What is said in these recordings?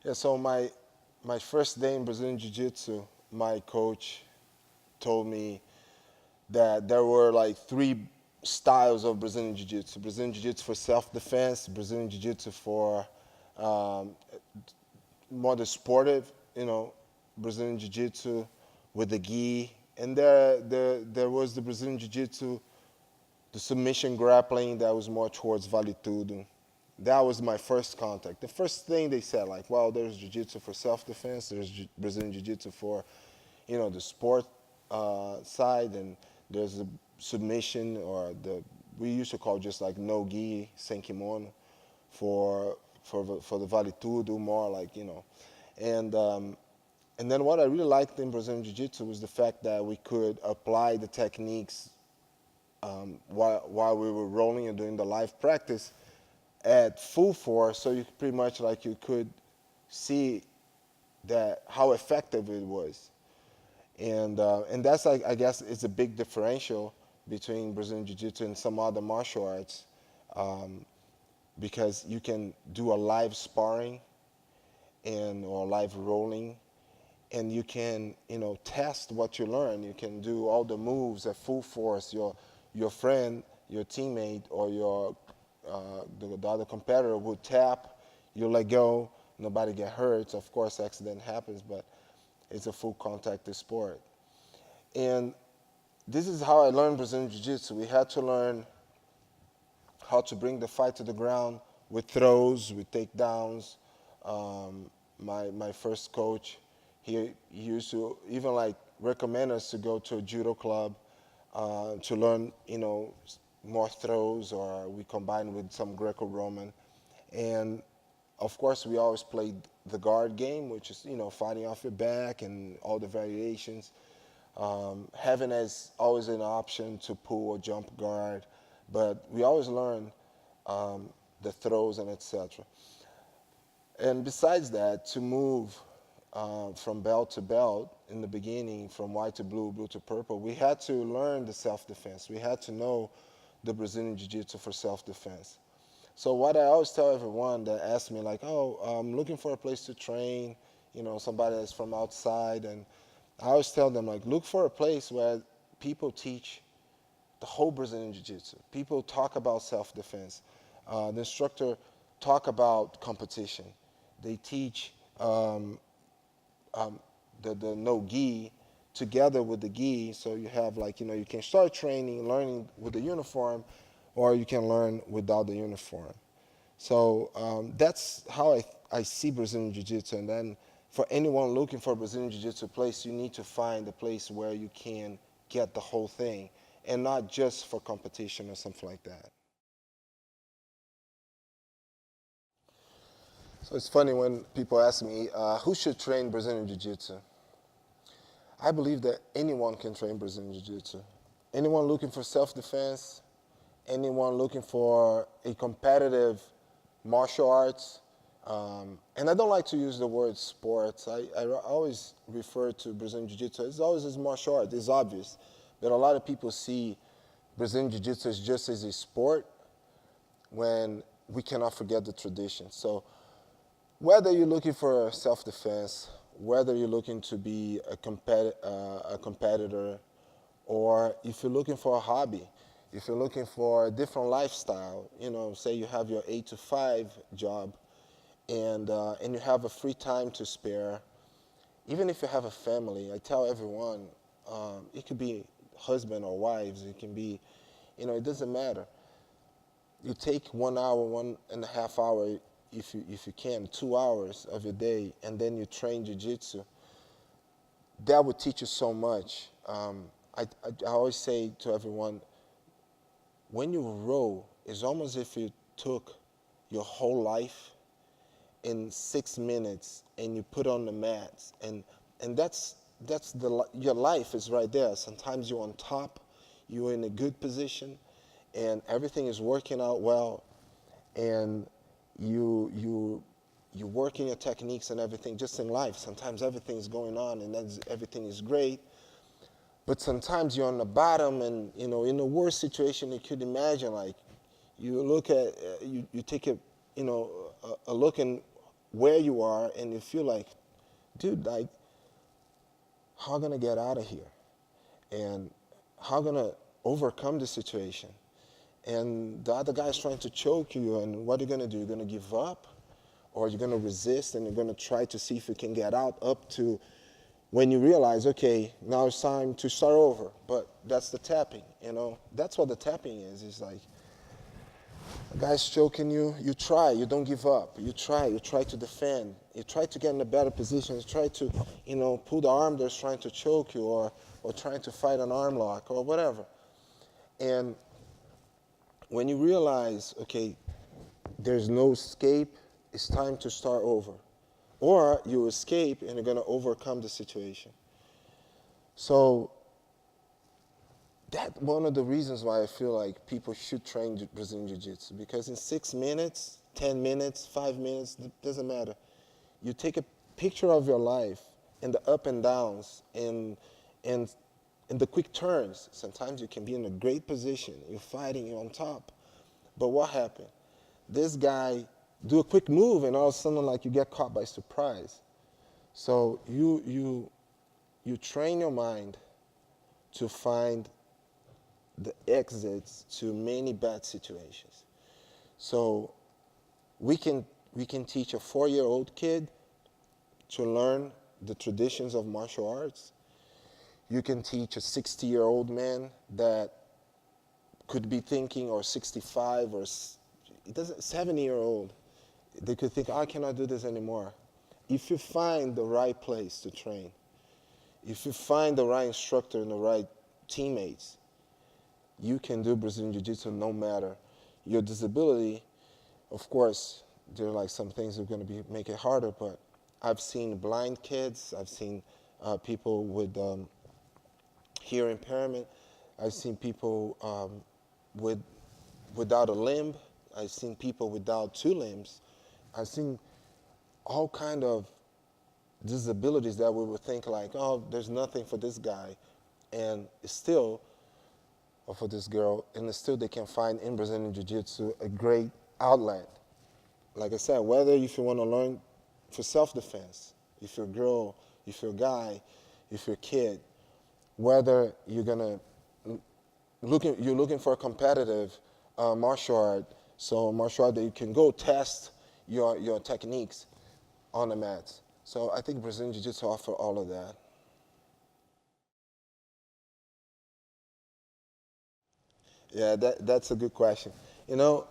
Yeah, so my first day in Brazilian Jiu-Jitsu, my coach told me that there were like three styles of Brazilian Jiu-Jitsu. Brazilian Jiu-Jitsu for self-defense, Brazilian Jiu-Jitsu for um, more the sportive, Brazilian Jiu-Jitsu with the gi. And there was the Brazilian Jiu-Jitsu, the submission grappling that was more towards vale tudo. That was my first contact. The first thing they said, like, well, there's jiu-jitsu for self-defense, there's Brazilian jiu-jitsu for, the sport side, and there's the submission or we used to call just like no gi, sen kimono, for the vale tudo, more like, and then what I really liked in Brazilian jiu-jitsu was the fact that we could apply the techniques while we were rolling and doing the live practice at full force, so you pretty much like you could see that how effective it was, and that's like I guess it's a big differential between Brazilian Jiu-Jitsu and some other martial arts, because you can do a live sparring or live rolling, and you can test what you learn. You can do all the moves at full force. Your friend, your teammate, or the other competitor would tap, you let go, nobody get hurt. Of course, accident happens, but it's a full contact sport. And this is how I learned Brazilian Jiu-Jitsu. We had to learn how to bring the fight to the ground with throws, with takedowns. My first coach, he used to even like recommend us to go to a judo club to learn, more throws, or we combined with some Greco-Roman. And of course, we always played the guard game, which is, fighting off your back and all the variations. Having as always an option to pull or jump guard, but we always learn the throws and etc. And besides that, to move from belt to belt in the beginning, from white to blue, blue to purple, we had to learn the self-defense. We had to know the Brazilian Jiu-Jitsu for self-defense. So what I always tell everyone that asks me, like, oh, I'm looking for a place to train, somebody that's from outside, and I always tell them, like, look for a place where people teach the whole Brazilian Jiu-Jitsu. People talk about self-defense. The instructor talk about competition. They teach the no gi together with the gi, so you have like, you can start training, learning with the uniform, or you can learn without the uniform. So that's how I see Brazilian Jiu-Jitsu. And then for anyone looking for a Brazilian Jiu-Jitsu place, you need to find a place where you can get the whole thing, and not just for competition or something like that. So it's funny when people ask me, who should train Brazilian Jiu-Jitsu? I believe that anyone can train Brazilian Jiu-Jitsu. Anyone looking for self-defense, anyone looking for a competitive martial arts, and I don't like to use the word sports. I always refer to Brazilian Jiu-Jitsu. It's always as martial art. It's obvious. But a lot of people see Brazilian Jiu-Jitsu as just as a sport when we cannot forget the tradition. So whether you're looking for self-defense, whether you're looking to be a competitor, or if you're looking for a hobby, if you're looking for a different lifestyle, say you have your 8 to 5 job, and you have a free time to spare. Even if you have a family, I tell everyone, it could be husband or wives, it can be, it doesn't matter. You take 1 hour, 1.5 hours, if you can, 2 hours of your day, and then you train jiu-jitsu. That would teach you so much. I always say to everyone, when you row, it's almost if you took your whole life in 6 minutes and you put on the mats, and that's your life is right there. Sometimes you're on top, you're in a good position, and everything is working out well, and you working your techniques and everything. Just in life, sometimes everything is going on and everything is great, but sometimes you're on the bottom, and in the worst situation you could imagine. Like, you look at you take a look in where you are and you feel like, dude, like, how am I gonna get out of here? And how am I gonna overcome the situation? And the other guy's trying to choke you, and what are you gonna do? You're gonna give up? Or you're gonna resist and you're gonna try to see if you can get out up to when you realize, okay, now it's time to start over. But that's the tapping, you know? That's what the tapping is. It's like, a guy's choking you, you try, you don't give up. You try to defend. You try to get in a better position. You try to, you know, pull the arm that's trying to choke you or trying to fight an arm lock or whatever. And when you realize, okay, there's no escape, it's time to start over. Or you escape and you're going to overcome the situation. So that's one of the reasons why I feel like people should train Brazilian Jiu-Jitsu, because in 6 minutes, 10 minutes, 5 minutes, it doesn't matter. You take a picture of your life and the up and downs and the quick turns. Sometimes you can be in a great position. You're fighting, you're on top. But what happened? This guy do a quick move and all of a sudden like you get caught by surprise. So you train your mind to find the exits to many bad situations. So we can teach a 4-year-old kid to learn the traditions of martial arts. You can teach a 60-year-old man that could be thinking, or 65 or 70-year-old, they could think, I cannot do this anymore. If you find the right place to train, if you find the right instructor and the right teammates, you can do Brazilian Jiu-Jitsu no matter your disability. Of course, there are like some things that are going to make it harder, but I've seen blind kids, I've seen people with hearing impairment, I've seen people without a limb, I've seen people without 2 limbs, I've seen all kind of disabilities that we would think like, oh, there's nothing for this guy, and still, or for this girl, and still they can find in Brazilian Jiu-Jitsu a great outlet. Like I said, whether if you want to learn for self-defense, if you're a girl, if you're a guy, if you're a kid, whether you're looking for a competitive martial art, so a martial art that you can go test your techniques on the mats. So I think Brazilian Jiu-Jitsu offers all of that. Yeah, that's a good question. You know,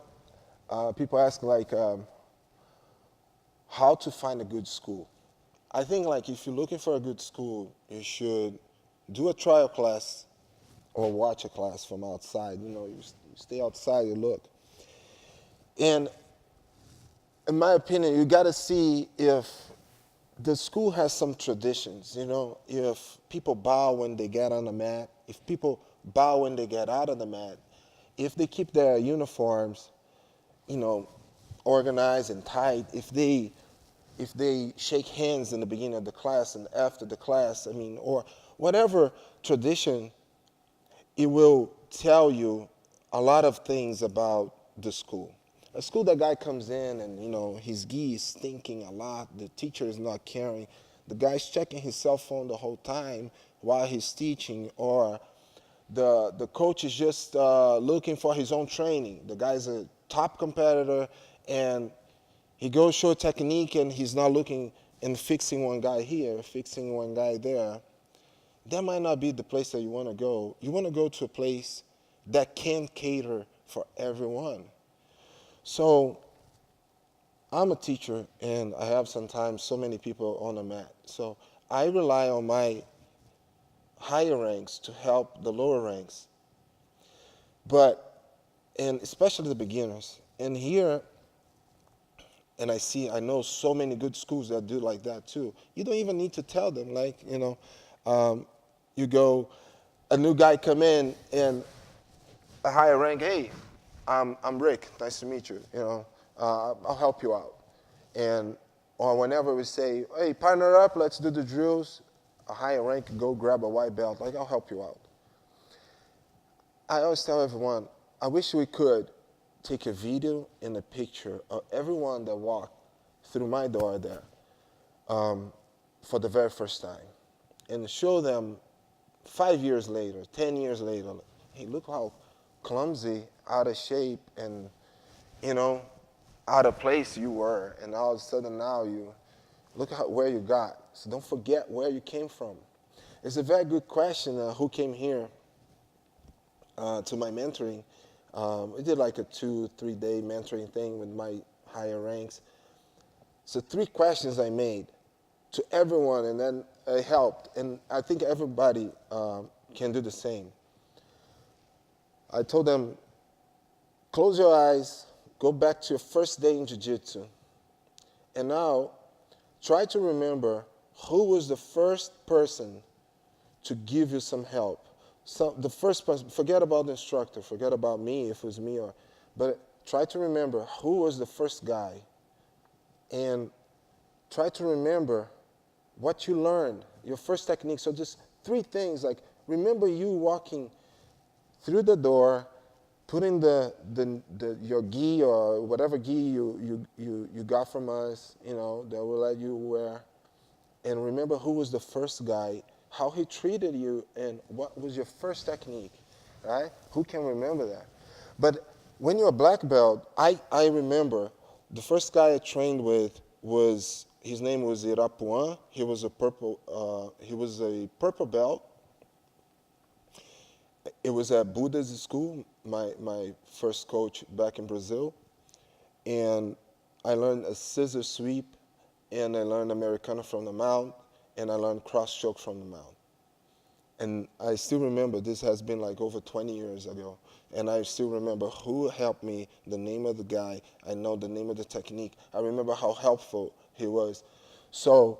people ask like, how to find a good school. I think like if you're looking for a good school, you should do a trial class or watch a class from outside. You know, you stay outside, you look. And in my opinion, you got to see if the school has some traditions, you know, if people bow when they get on the mat, if people bow when they get out of the mat, if they keep their uniforms, you know, organized and tight, if they shake hands in the beginning of the class and after the class, I mean, or whatever tradition, it will tell you a lot of things about the school. A school that guy comes in and, you know, his gi is stinking a lot, the teacher is not caring, the guy's checking his cell phone the whole time while he's teaching, or the coach is just looking for his own training. The guy's a top competitor and he goes show technique and he's not looking and fixing one guy here, fixing one guy there. That might not be the place that you want to go. You want to go to a place that can cater for everyone. So I'm a teacher and I have sometimes so many people on the mat. So I rely on my higher ranks to help the lower ranks. And especially the beginners. And here, and I know so many good schools that do like that too. You don't even need to tell them, like, you know, you go, a new guy come in and a higher rank, hey, I'm Rick, nice to meet you, you know, I'll help you out. Or whenever we say, hey, partner up, let's do the drills, a higher rank, go grab a white belt, like, I'll help you out. I always tell everyone, I wish we could take a video and a picture of everyone that walked through my door there for the very first time, and show them 5 years later, 10 years later, hey, look how clumsy, out of shape, and, out of place you were, and all of a sudden now you look at where you got. So don't forget where you came from. It's a very good question, who came here to my mentoring. We did like a 2-3 day mentoring thing with my higher ranks. So 3 questions I made to everyone, and then it helped. And I think everybody can do the same. I told them, close your eyes, go back to your first day in Jiu-Jitsu, and now try to remember who was the first person to give you some help. So the first person, forget about the instructor, forget about me if it was me, but try to remember who was the first guy, and try to remember what you learned, your first technique. So just 3 things, like remember you walking through the door, putting your gi or whatever gi you got from us, that will let you wear, and remember who was the first guy, how he treated you, and what was your first technique, right? Who can remember that? But when you're a black belt, I remember the first guy I trained with his name was Irapuan. He was a purple belt. It was at Buddha's school, my first coach back in Brazil. And I learned a scissor sweep, and I learned Americana from the mount, and I learned cross choke from the mount. And I still remember, this has been like over 20 years ago, and I still remember who helped me, the name of the guy, I know the name of the technique. I remember how helpful he was. So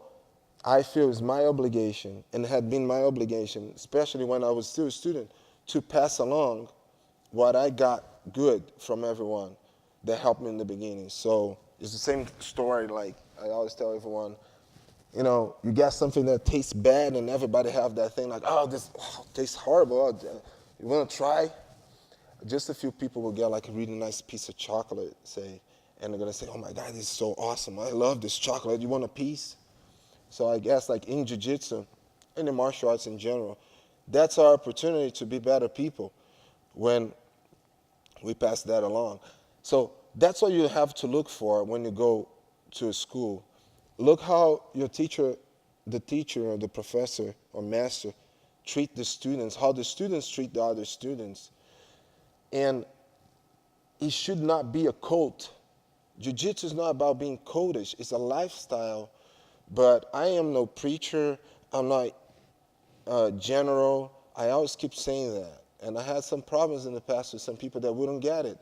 I feel it's my obligation, and it had been my obligation, especially when I was still a student, to pass along what I got good from everyone that helped me in the beginning. So it's the same story, like I always tell everyone, you get something that tastes bad, and everybody have that thing like, oh, this tastes horrible. Oh, you want to try? Just a few people will get like a really nice piece of chocolate, say, and they're going to say, oh my God, this is so awesome. I love this chocolate. You want a piece? So I guess like in Jiu-Jitsu, and in martial arts in general, that's our opportunity to be better people when we pass that along. So that's what you have to look for when you go to a school. Look how your teacher, the teacher or the professor or master treat the students, how the students treat the other students. And it should not be a cult. Jiu-Jitsu is not about being cultish. It's a lifestyle. But I am no preacher. I'm not general. I always keep saying that. And I had some problems in the past with some people that wouldn't get it.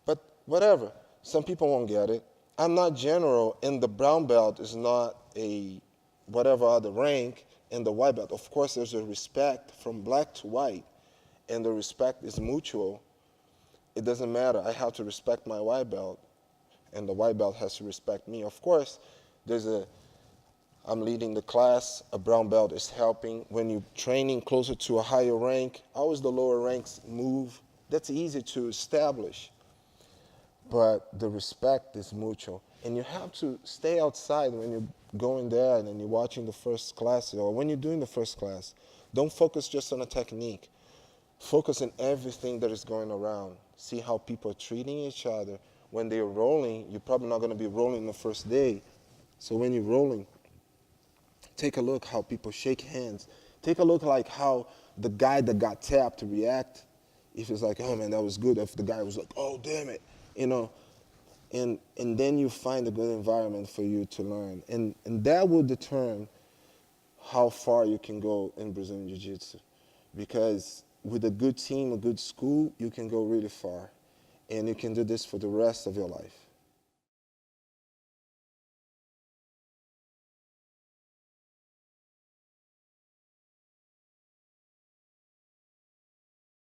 But whatever. Some people won't get it. I'm not general, and the brown belt is not a whatever other rank, and the white belt. Of course, there's a respect from black to white, and the respect is mutual. It doesn't matter. I have to respect my white belt, and the white belt has to respect me. Of course, I'm leading the class. A brown belt is helping. When you're training closer to a higher rank, always the lower ranks move. That's easy to establish. But the respect is mutual. And you have to stay outside when you're going there and you're watching the first class, or when you're doing the first class. Don't focus just on a technique. Focus on everything that is going around. See how people are treating each other. When they're rolling, you're probably not going to be rolling the first day. So when you're rolling, take a look how people shake hands. Take a look like how the guy that got tapped react. If it's like, oh man, that was good. If the guy was like, oh damn it. And then you find a good environment for you to learn. And that will determine how far you can go in Brazilian Jiu-Jitsu. Because with a good team, a good school, you can go really far. And you can do this for the rest of your life.